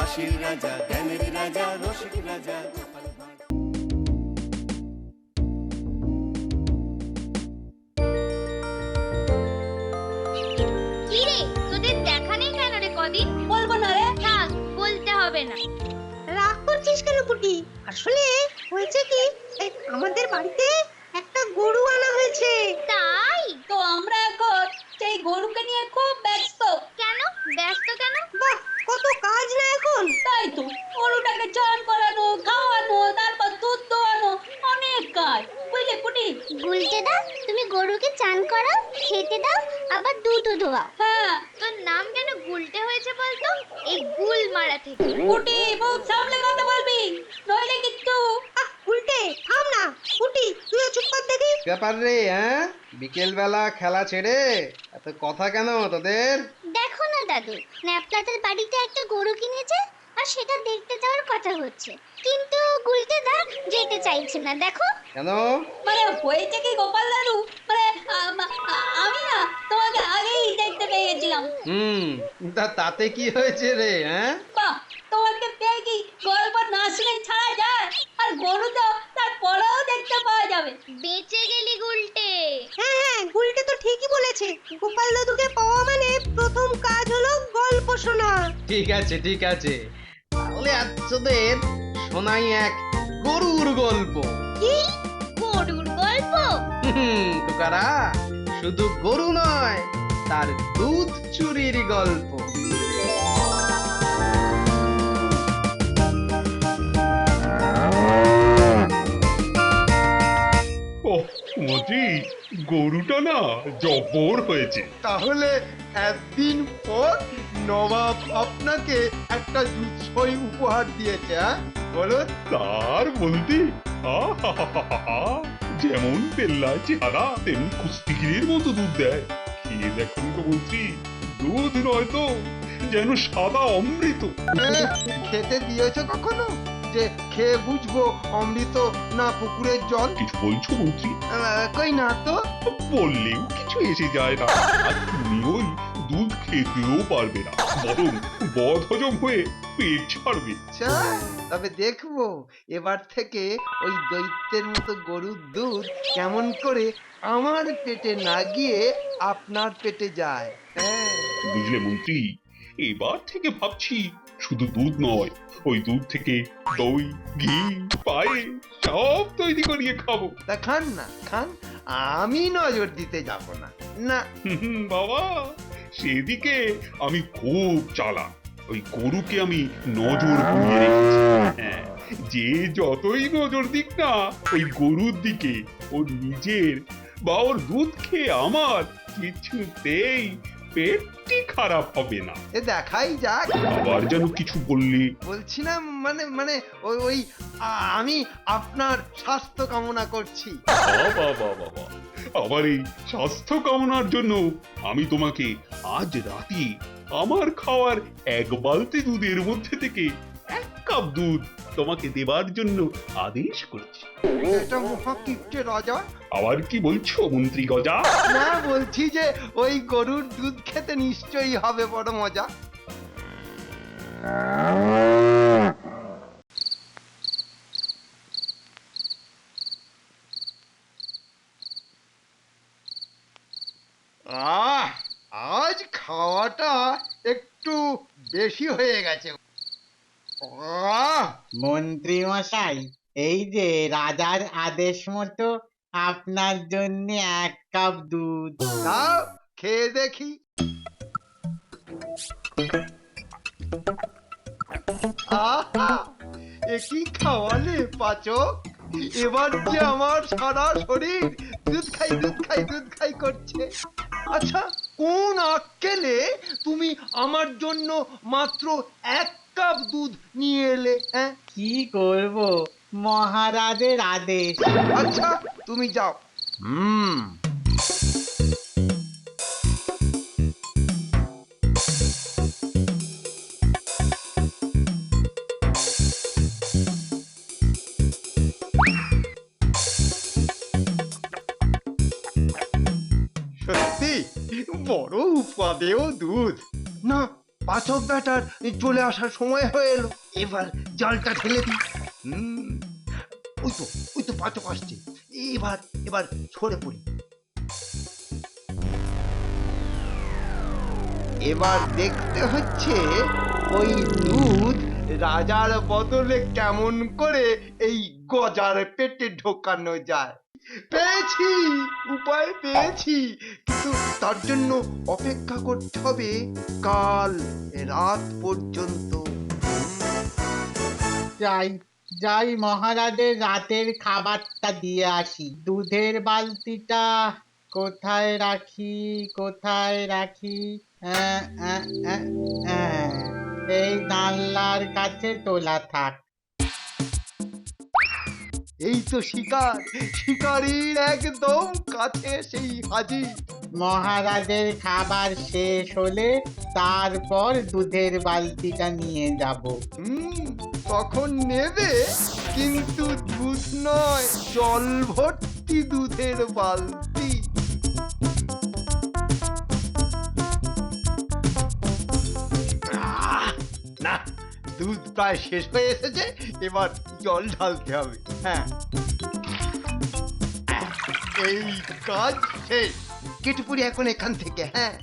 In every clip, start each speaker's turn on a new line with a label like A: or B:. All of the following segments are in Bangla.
A: হাসির রাজা, জ্ঞানের রাজা, রসিক রাজা গোপাল ভাঁড়।
B: কি রে, তোদের দেখা নেই কেন রে কদিন?
C: বলবো না রে।
B: থাক, বলতে হবে না।
C: রাগ করছিস কেন পুটি? আসলে হয়েছে কি, এই আমাদের বাড়িতে একটা গরু আনা হয়েছে।
B: তাই
C: তো আমরা এখন সেই গরুকে নিয়ে খুব ব্যস্ত।
B: কেন ব্যস্ত কেন?
C: বাহ, কত কাজ না এখন। তাই তো, গরুটাকে চান করানো, খাওয়ানো, তারপর দুধ দোয়ানো, অনেক কাজ, বুঝলে পুটি?
B: গুলটে দাও, তুমি গরুকে চান করাও, খেতে দাও, আবার দুধও দোয়াও।
C: হ্যাঁ।
B: তোর নাম কেন গুলটে হয়েছে বলতো? এই গুল মারা থেকে।
C: পুটি, মুখ সামলে কথা বলবি, নইলে কিন্তু। উল্টে থাম না। পুটি, তুইও চুপ কর দেখি।
D: ব্যাপার রে, হ্যাঁ? বিকেল বেলা খেলা ছেড়ে এত কথা কেন তোদের?
B: দেখো না দাদু, ন্যাপলাতের বাড়িতে একটা গরু কিনেছে আর সেটা দেখতে যাওয়ার কথা হচ্ছে, কিন্তু গুলটে দা যেতে চাইছে না। দেখো
D: কেন?
C: মানে হয়েছে কি গোপাল দাদু, মানে আমি না তোমাকে আগেই দেখতে পেয়ে গেছিলাম।
D: তাতে কি হয়েছে রে, হ্যাঁ?
C: বাহ, তোমাকে পেয়ে কি গল্প না শুনে ছাড়া যায়? আর গরু তো তারপরেও দেখতে পাওয়া যাবে।
B: বেঁচে গেলি গুলটে।
C: হ্যাঁ হ্যাঁ, গুলটে তো ঠিকই বলেছে। গোপাল দাদুকে পাওয়া মানে প্রথম কাজ হলো গল্প শোনা।
D: ঠিক আছে ঠিক আছে, তাহলে আজ তোদের শোনাই এক গরুর গল্প।
B: কি গরুর গল্প?
D: কুকারা, শুধু গরু নয়, তার দুধ চুরির গল্প।
E: ওহ মন্ত্রী, গরুটা না জব্বর হয়েছে।
F: তাহলে একদিন পর নবাব আপনাকে একটা দুধসই উপহার দিয়েছে, হ্যাঁ? বলো।
E: তার বলতে আহাহাহাহা, যেমন পেল্লায় চেহারা তেমনি কুস্তিগিরের মতো দুধ দেয়। খেয়ে দেখুন তো মন্ত্রী, দুধ নয় তো, যেন সাদা অমৃত।
F: খেতে দিয়েছো কখনো? যে খেয়ে বুঝবো অমৃত না পুকুরের জল?
E: কিছু বলছো মন্ত্রী?
F: কই না তো।
E: বললেও কিছু এসে যায় না, আর তুমি ওই দুধ খেতেও পারবে না, বরং বদ হজম হয়ে পেট ছাড়বে।
F: আচ্ছা, তবে দেখবো এবার থেকে ওই দৈত্যের মতো গরুর দুধ কেমন করে আমার পেটে না গিয়ে আপনার পেটে যায়। হ্যাঁ।
E: বুঝলে মন্ত্রী, এবার থেকে ভাবছি শুধু দুধ নয়, ওই দুধ থেকে দই, ঘি, পায়েস সব তৈরি করিয়ে খাবো।
F: তা খান না, খান। আমি নজর দিতে যাব না। না।
E: বাবা, সেদিকে আমি খুব চালাক, ওই গরুকে আমি নজর বুলিয়ে রেখেছি। হ্যাঁ, যে যতই নজর দিক না ওই গরুর দিকে, ওর নিজের বা ওর দুধ খেয়ে আমার কিছুতেই পেটটি খারাপ হবে না।
F: এ দেখাই যাক।
E: আবার যেন কিছু বললি।
F: বলছি না, মানে মানে ওই ওই আমি আপনার স্বাস্থ্য কামনা করছি।
E: বাবা বাবা, আবার এই স্বাস্থ্য কামনার জন্য আমি তোমাকে আজ রাতে আমার খাওয়ার এক বালতি দুধের মধ্যে থেকে 1 কাপ দুধ তোমাকে দেবার জন্য আদেশ করছি।
F: এটা মহাকীর্তি রাজা।
E: আবার কি বলছো মন্ত্রী গজা?
F: না, বলছি যে ওই গরুর দুধ খেতে নিশ্চয়ই হবে বড় মজা। আজ খাওয়াটা একটু বেশি হয়ে গেছে।
G: মন্ত্রী মশাই, এই যে রাজার আদেশ মতো আপনার জন্য 1 কাপ দুধ।
F: দাও, খেয়ে দেখি। আহা, এ কি খাওয়ালে পাচক! এবার যে আমার সারা শরীর দুধ খাই দুধ খাই দুধ খাই করছে। আচ্ছা, কোন আক্কেলে তুমি আমার জন্য মাত্র 1 কাপ দুধ নিয়ে এলে? হ্যাঁ,
G: কি করব, মহারাজের আদেশ।
F: আচ্ছা, তুমি যাও। সত্যি বড় উপাদেয় দুধ। না, পাচক ব্যাটার চলে আসার সময় হয়ে এলো। এবার জলটা ঢেলে দিই। ওই তো পাচক আসছে। এবার এবার সরে পড়ি। এবার দেখতে হচ্ছে ওই দুধ রাজার বদলে কেমন করে এই গজার পেটে ঢোকানো যায়। পেয়েছি, উপায় পেয়েছি, কিন্তু তার জন্য অপেক্ষা করতে হবে কাল রাত পর্যন্ত।
G: যাই যাই মহারাজের রাতের খাবারটা দিয়ে আসি। দুধের বালতিটা কোথায় রাখি কোথায় রাখি? এই জানলার কাছে তোলা থাক।
F: এই তো শিকারির একদম কাছে সেই হাজির।
G: মহারাজের খাবার শেষ হলে তারপর দুধের বালতিটা নিয়ে যাব।
F: তখন নেবে, কিন্তু দুধ নয়, জল ভর্তি দুধের বালতি। না, দুধ প্রায় শেষ হয়ে এসেছে, এবার জল ঢালতে হবে। হ্যাঁ, এই কাজ শেষ। কেটে পড়ি এখন এখান থেকে। হ্যাঁ,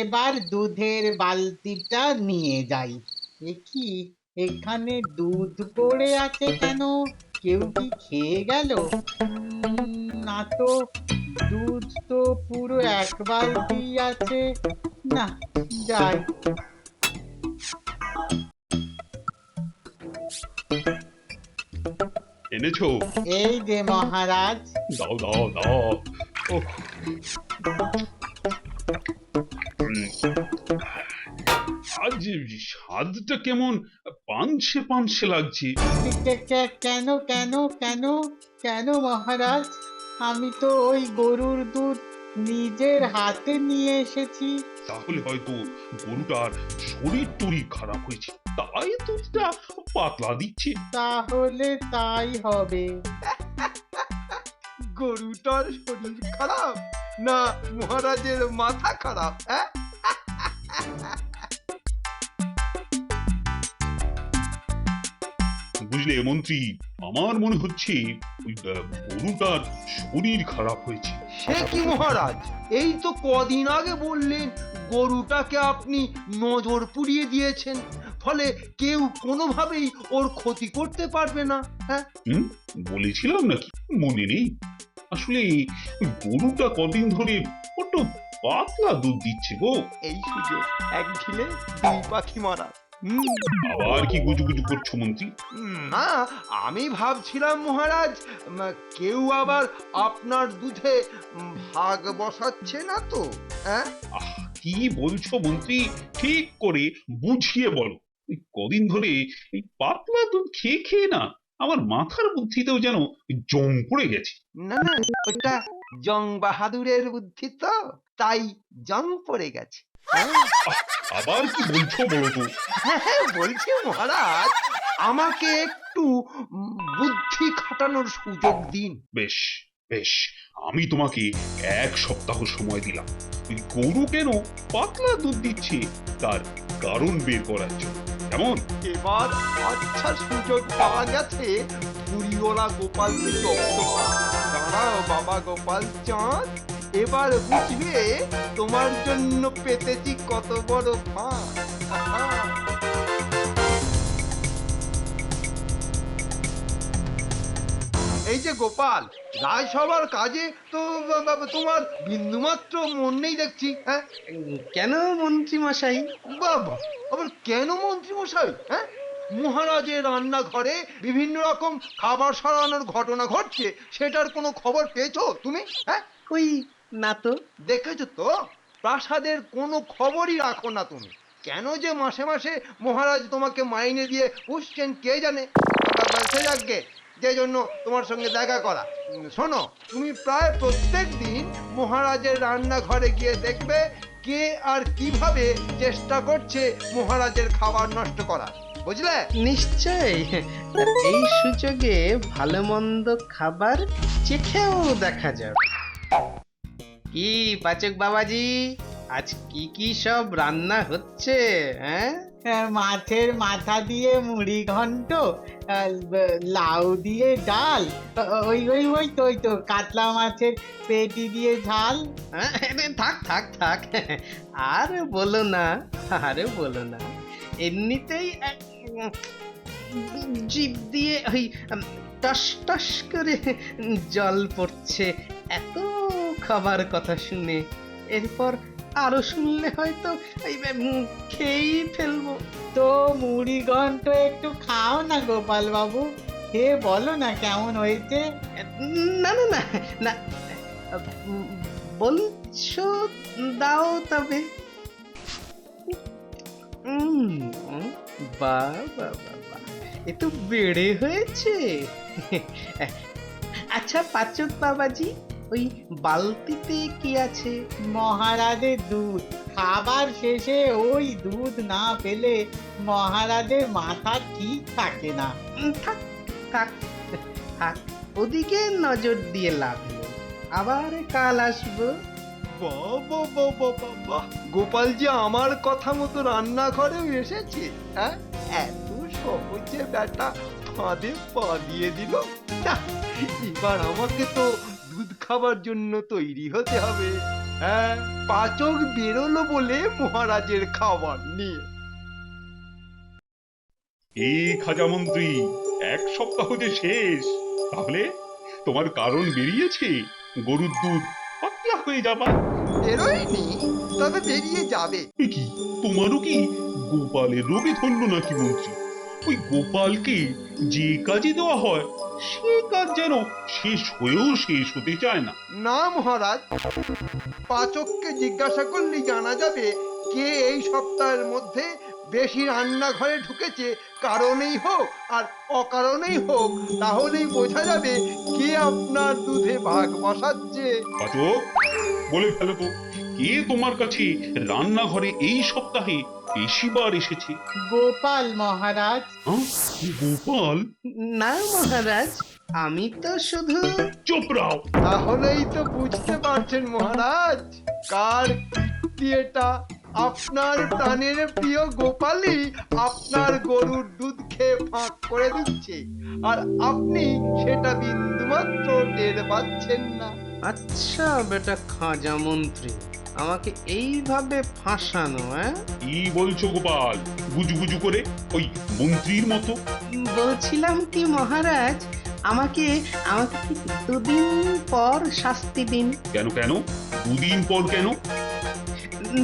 G: এবার দুধের বালতিটা নিয়ে যাই। এ কি, এখানে দুধ পড়ে আছে কেন? কেউ কি খেয়ে গেল? না তো, দুধ তো পুরো এক বালতি আছে। না, যাই।
E: এনেছো?
G: এই যে মহারাজ।
E: দাও দাও দাও। ওহ। আজ স্বাদটা কেমন পানসে পানসে লাগছে।
G: কেন কেন কেন কেন মহারাজ? আমি তো ওই গরুর দুধ নিজের হাতে নিয়ে এসেছি।
E: তাহলে হয়তো গরুটার শরীর টরীর খারাপ হয়েছে, তাই দুধটা পাতলা দিচ্ছে।
G: তাহলে তাই হবে।
F: গরুটার শরীর খারাপ না মহারাজের মাথা খারাপ? হ্যাঁ,
E: বুঝলে মন্ত্রী, আমার মনে হচ্ছে ওই গরুটার শরীর খারাপ হয়েছে।
F: সে কি মহারাজ, এই তো কদিন আগে বললেন গরুটাকে আপনি নজর পুড়িয়ে দিয়েছেন, ফলে কেউ কোনোভাবেই ওর ক্ষতি করতে পারবে না। হ্যাঁ,
E: বলেছিলাম নাকি মনে নেই? আসলে গরুটা কদিন ধরে বড্ড পাতলা দুধ দিচ্ছে গো।
F: এই সুযোগ, এক ঢিলে দুই পাখি মারা।
E: আবার কি গুজুগুজু করছো মন্ত্রী?
F: না, আমি ভাবছিলাম মহারাজ, কেউ আবার আপনার দুধে ভাগ বসাচ্ছে না তো? হ্যাঁ,
E: কি বলছো মন্ত্রী, ঠিক করে বুঝিয়ে বলো। এই কদিন ধরে এই পাতলা দুধ খেয়ে খেয়ে না আমার মাথার বুদ্ধিতেও যেন জং পড়ে গেছে।
F: না না, ওটা জং বাহাদুরের বুদ্ধি, তো তাই জং পড়ে গেছে।
E: আবার কি বলছো বলো তো?
F: হ্যাঁ, বলছি মহারাজ, আমাকে একটু বুদ্ধি খাটানোর সুযোগ দিন।
E: বেশ বেশ, আমি তোমাকে 1 সপ্তাহ সময় দিলাম। ওই গরু কেন পাতলা দুধ দিচ্ছে তার কারণ বের করার জন্য, কেমন?
F: এবার আচ্ছা সুযোগ পাওয়া গেছে বুড়িওলা গোপালকে জব্দ করা। দাঁড়াও বাবা গোপাল চাঁদ, এবার বুঝবে তোমার জন্য পেতেছি কত বড় ফাঁদ। এই যে গোপাল, রাজসভার কাজে তো তোমার বিন্দুমাত্র মন নেই দেখছি। হ্যাঁ,
D: কেন মন্ত্রী মশাই?
F: বাবা, আবার কেন মন্ত্রী মশাই? হ্যাঁ, মহারাজের রান্নাঘরে বিভিন্ন রকম খাবার সরানোর ঘটনা ঘটছে, সেটার কোনো খবর পেয়েছো তুমি? হ্যাঁ,
D: ওই না তো।
F: দেখেছো তো, প্রাসাদের কোনো খবরই রাখো না তুমি। কেন যে মাসে মাসে মহারাজ তোমাকে মাইনে দিয়ে পুষছেন কে জানে। সে যাকে, যে জন্য তোমার সঙ্গে দেখা করা। শোনো, তুমি প্রায় প্রত্যেক দিন মহারাজের রান্নাঘরে গিয়ে দেখবে কে আর কিভাবে চেষ্টা করছে মহারাজের খাবার নষ্ট করা। বুঝলে?
D: নিশ্চয়। আর এই সুযোগে ভালো মন্দ খাবার চেখেও দেখা যাবে। কি পাচক বাবাজি, আজ কি কি সব রান্না হচ্ছে? হ্যাঁ,
G: মাছের মাথা দিয়ে মুড়ি ঘন্ট, লাউ দিয়ে ডাল, ওই ওই ওই তো ওই তো কাতলা মাছের পেটি দিয়ে ঝাল।
D: হ্যাঁ, থাক থাক থাক, আর বলো না, আরে বলো না। এমনিতেই জিভ দিয়ে ওই টস টস করে জল পড়ছে এত খাবার কথা শুনে। এরপর আরো শুনলে হয়তো এই খেয়েই ফেলবো।
G: তো মুড়ি ঘন্ট একটু খাও না গোপাল বাবু, খেয়ে বলো না কেমন হয়েছে।
D: না না না না, বলছো দাও তবে। বাহ বাহ বাহ বাহ, এ তো বেড়ে হয়েছে। আচ্ছা পাচক বাবাজি, ওই বালতিতে কি আছে?
G: মহারাজের দুধ। খাবার শেষে ওই দুধ না পেলে মহারাজের মাথা ঠিক থাকে না।
D: থাক থাক থাক, ওদিকে নজর দিয়ে লাভ নেই, আবার কাল আসবো।
F: বাবা বাবা বাবা, গোপাল যে আমার কথা মতো রান্নাঘরেও এসেছে। হ্যাঁ, এত সহজে ব্যাটা ফাঁদে পা দিয়ে দিল। না, এবার আমাকে তো দুধ খাবার জন্য তৈরি হতে হবে। হ্যাঁ, পাচক বেরোলো বলে মহারাজের খাবার নিয়ে।
E: এই খাজা মন্ত্রী, 1 সপ্তাহ যে শেষ, তাহলে তোমার কারণ বেরিয়েছে। গরুর দুধ পাতলা হয়ে যাবা।
F: বেরোয়নি, তবে বেরিয়ে যাবে।
E: এ কি, তোমারও কি গোপালের রোগে ধরলো নাকি মন্ত্রী? ওই গোপালকে যে কাজে দেওয়া হয় সে কাজ যেন শেষ হয়েও শেষ হতে চায় না।
F: না মহারাজ, পাচককে জিজ্ঞাসা করলেই জানা যাবে কে এই সপ্তাহের মধ্যে বেশি রান্নাঘরে ঢুকেছে। কারণেই হোক আর অকারণেই হোক, তাহলেই বোঝা যাবে কে আপনার দুধে ভাগ বসাচ্ছে।
E: পাচক, বলে ফেলো তো, কে তোমার কাছে রান্নাঘরে এই সপ্তাহে বেশিবার এসেছে?
G: গোপাল মহারাজ।
E: হ্যাঁ? গোপাল?
D: না মহারাজ, আমি তো শুধু।
E: চুপ রাও।
F: তাহলেই তো বুঝতে পারছেন মহারাজ, কার কীর্তিটা। আপনার প্রাণের প্রিয় গোপালই আপনার গরুর দুধ খেয়ে ফাঁক করে দিচ্ছে, আর আপনি সেটা বিন্দুমাত্র টের পাচ্ছেন না।
D: আচ্ছা বেটা খাজা মন্ত্রী, আমাকে এইভাবে ফাঁসানো?
E: কি বলছো গোপাল, গুজুগুজু করে, ওই মন্ত্রীর মতো?
D: বলছিলাম কি মহারাজ, আমাকে আমাকে ঠিক 2 দিন পর শাস্তি দিন।
E: কেন কেন? 2 দিন পর কেন?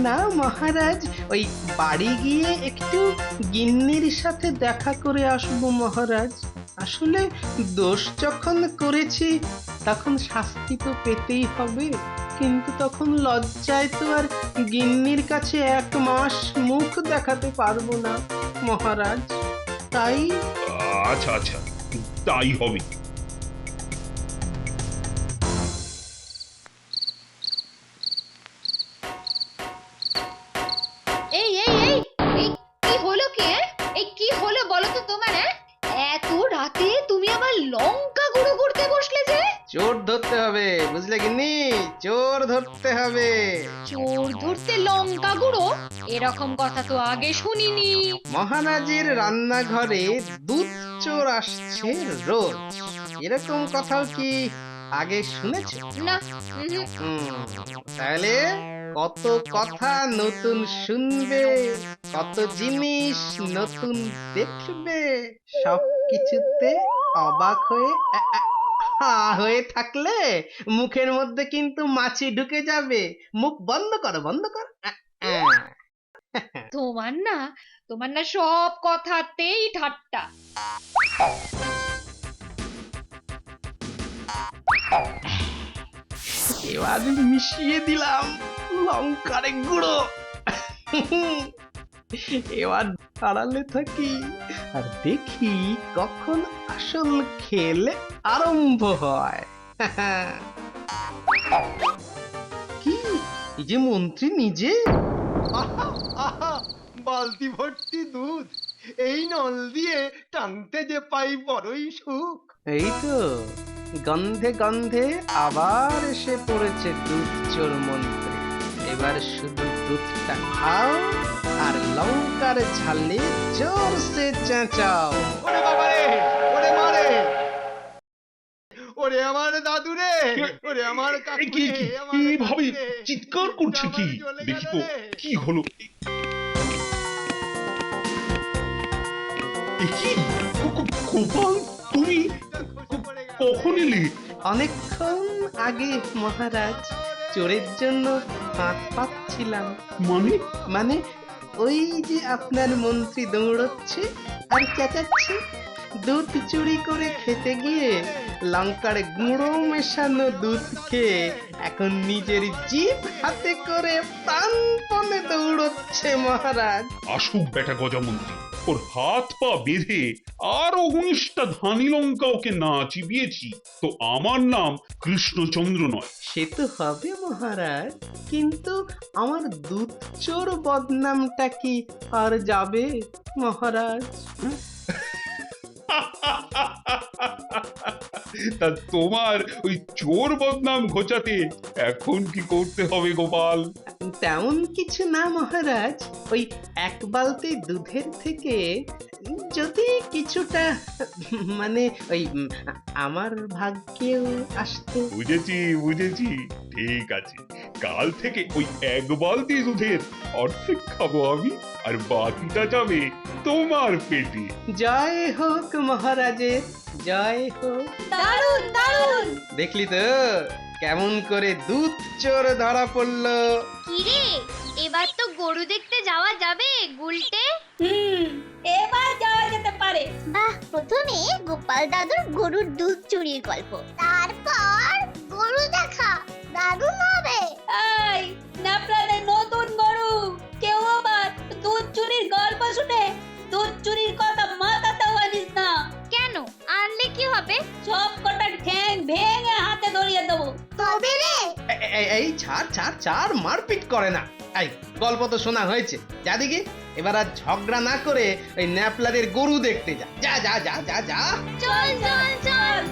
D: না মহারাজ, ওই বাড়ি গিয়ে একটু গিন্নির সাথে দেখা করে আসবো মহারাজ। আসলে দোষ যখন করেছি তখন শাস্তি তো পেতেই হবে, কিন্তু তখন লজ্জায় তো আর গিন্নির কাছে 1 মাস মুখ দেখাতে পারবো না মহারাজ। তাই
E: আচ্ছা আচ্ছা, তাই হবে।
C: এই এই এই এই কি হলো কি? এই কি হলো বলো তো তোমার? এত রাতে তুমি আবার লঙ্কা গুঁড়ো করতে বসলে যে?
D: চোর ধরতে হবে, বুঝলে গিন্নি, চোর ধরতে হবে।
C: চোর ধরতে লঙ্কা গুঁড়ো? এরকম কথা তো আগে শুনিনি।
D: মহারাজের রান্নাঘরে দুধ চোর আসছে রোজ, এরকম কথাও কি আগে শুনেছো?
C: না।
D: তাহলে কত কথা নতুন শুনবে, কত জিনিস নতুন দেখবে, সব কিছুতে অবাক হয়ে হয়ে থাকলে মুখের মধ্যে কিন্তু মাছি ঢুকে যাবে। মুখ বন্ধ করো, বন্ধ করো।
C: তোমার না সব কথাতেই ঠাট্টা।
D: এবার মিশিয়ে দিলাম লঙ্কার গুঁড়ো। এবার আড়ালে থাকি আর দেখি কখন আসল খেল আরম্ভ হয়। কি, এই যে মন্ত্রী নিজে!
F: আহা আহা, বালতি ভর্তি দুধ, এই নল দিয়ে টানতে যে পাই বড়ই সুখ।
D: এই তো গন্ধে গন্ধে আবার এসে পড়েছে দুধ চোর মন্ত্রী। এবার শুধু দুধটা খাও আর লঙ্কার ঝালে জোরসে চেঁচাও।
F: ওরে বাবারে, ওরে মারে, ওরে আমার দাদু রে, ওরে আমার
E: এ
F: কাকু
E: কি
F: রে,
E: কি
F: আমার
E: এভাবে
F: কাকু রে।
E: চিৎকার করছে কি?
F: আমার জ্বলে
E: দেখি
F: গেল
E: তো
F: রে।
E: কি হলো। এ কি গোপাল, তুমি
F: খসে পড়ে গেল।
E: কখন এলে?
D: অনেকক্ষণ আগে মহারাজ, চোরের জন্য হাত পাচ্ছিলাম।
E: মানে
D: মানে ওই যে আপনার মন্ত্রী দৌড়চ্ছে আর চেঁচাচ্ছে, দুধ চুরি করে খেতে গিয়ে লঙ্কার গুঁড়ো মেশানো দুধ খেয়ে এখন নিজের জিভ হাতে করে প্রাণপণে দৌড়চ্ছে মহারাজ।
E: আসুক বেটা গজমন্ত্রী, ওর হাত পা বেঁধে আরো 19টা ধানি লঙ্কা ওকে না চিবিয়েছি তো আমার নাম কৃষ্ণচন্দ্র নয়।
D: সে তো হবে মহারাজ, কিন্তু আমার দুধ চোর বদনামটা কি আর যাবে মহারাজ?
E: তা তোমার ওই চোর বদনাম ঘোচাতে এখন কি করতে হবে গোপাল?
D: তেমন কিছু না মহারাজ, ওই এক বালতি দুধের থেকে যদি কিছুটা মানে ওই আমার ভাগ্যেও আসতো।
E: বুঝেছি বুঝেছি, ঠিক আছে, কাল থেকে ওই এক বালতি দুধের অর্ধেক খাবো আমি আর বাকিটা যাবে তোমার পেটে।
D: জয় হোক মহারাজের, জয় হোক।
C: দারুণ দারুণ।
D: দেখলি তো কেমন করে দুধ চোর ধরা পড়লো।
B: কিরে, এবার তো গরু দেখতে যাওয়া যাবে গুলটে?
C: এবার যাওয়া যেতে পারে।
B: বাহ, প্রথমে গোপাল দাদুর গরুর দুধ চুরির গল্প, তারপর গরু দেখা, দারুণ হবে।
C: এই ন্যাপলাদের নতুন গরু, কেউ আবার দুধ চুরির গল্প শুনে দুধ চুরির কথা মাথাতেও আনিস না।
B: কেন আনলে কি হবে?
C: সব কটার ঠ্যাং ভেঙে হাতে ধরিয়ে দেবো।
B: তবে রে,
D: এই ছাড় ছাড় ছাড়, মারপিট করে না। এই গল্প তো শোনা হয়েছে, যা দিকে এবার আর ঝগড়া না করে ওই ন্যাপলাদের গরু দেখতে যা। যা যা যা যা যা।
B: চল চল চল।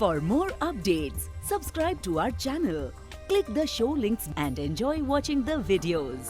H: For more updates, subscribe to our channel, click the show links and enjoy watching the videos.